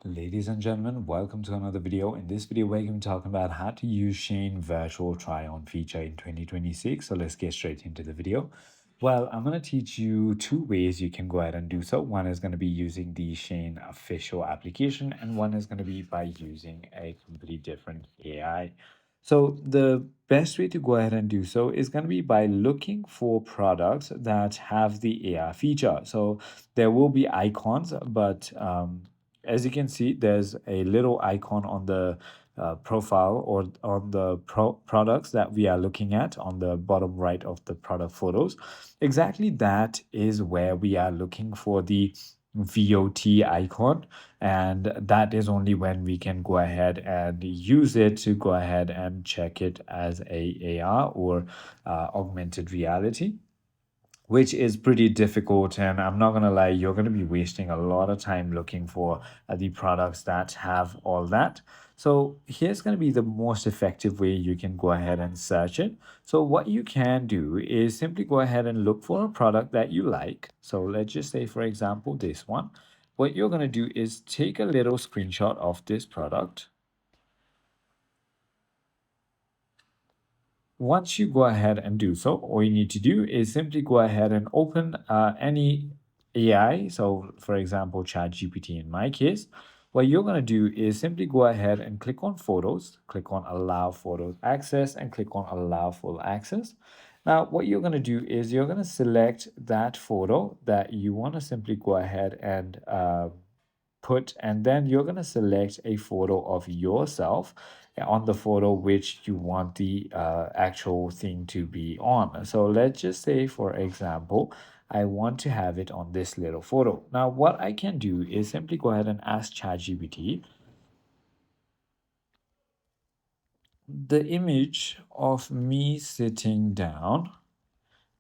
Ladies and gentlemen, welcome to another video. In this video, we're going to be talking about how to use Shein virtual try-on feature in 2026. So let's get straight into the video. Well, I'm going to teach you two ways you can go ahead and do so. One is going to be using the Shein official application, and one is going to be by using a completely different AI. So the best way to go ahead and do so is going to be by looking for products that have the AI feature. So there will be icons, but as you can see, there's a little icon on the profile or on the products that we are looking at on the bottom right of the product photos. Exactly that is where we are looking for the VOT icon, and that is only when we can go ahead and use it to go ahead and check it as a AR or augmented reality, which is pretty difficult. And I'm not gonna lie, you're gonna be wasting a lot of time looking for the products that have all that. So here's gonna be the most effective way you can go ahead and search it. So what you can do is simply go ahead and look for a product that you like. So let's just say, for example, this one. What you're gonna do is take a little screenshot of this product. Once you go ahead and do so, all you need to do is simply go ahead and open any AI. So for example, ChatGPT in my case, what you're going to do is simply go ahead and click on photos, click on allow photos access, and click on allow full access. Now, what you're going to do is you're going to select that photo that you want to simply go ahead and put, and then you're going to select a photo of yourself on the photo which you want the actual thing to be on. So let's just say, for example, I want to have it on this little photo. Now what I can do is simply go ahead and ask ChatGPT the image of me sitting down.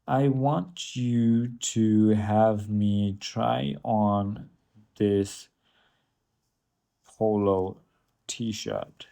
I want you to have me try on this polo t-shirt.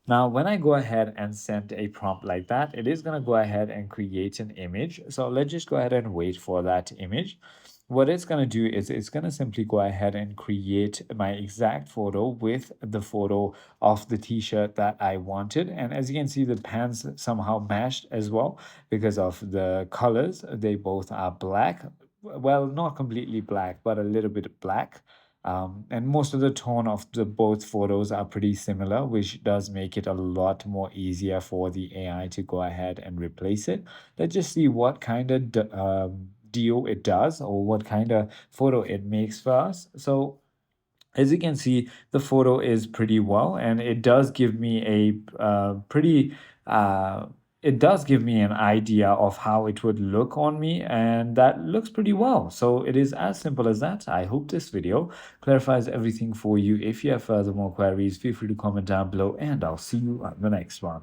Now, when I go ahead and send a prompt like that, it is going to go ahead and create an image. So let's just go ahead and wait for that image. What it's going to do is it's going to simply go ahead and create my exact photo with the photo of the t-shirt that I wanted. And as you can see, the pants somehow matched as well because of the colors. They both are black. Well, not completely black, but a little bit black. And most of the tone of the both photos are pretty similar, which does make it a lot more easier for the AI to go ahead and replace it. Let's just see what kind of deal it does, or what kind of photo it makes for us. So as you can see, the photo is pretty well, and it does give me a it does give me an idea of how it would look on me, and that looks pretty well. So it is as simple as that. I hope this video clarifies everything for you. If you have further more queries, feel free to comment down below, and I'll see you on the next one.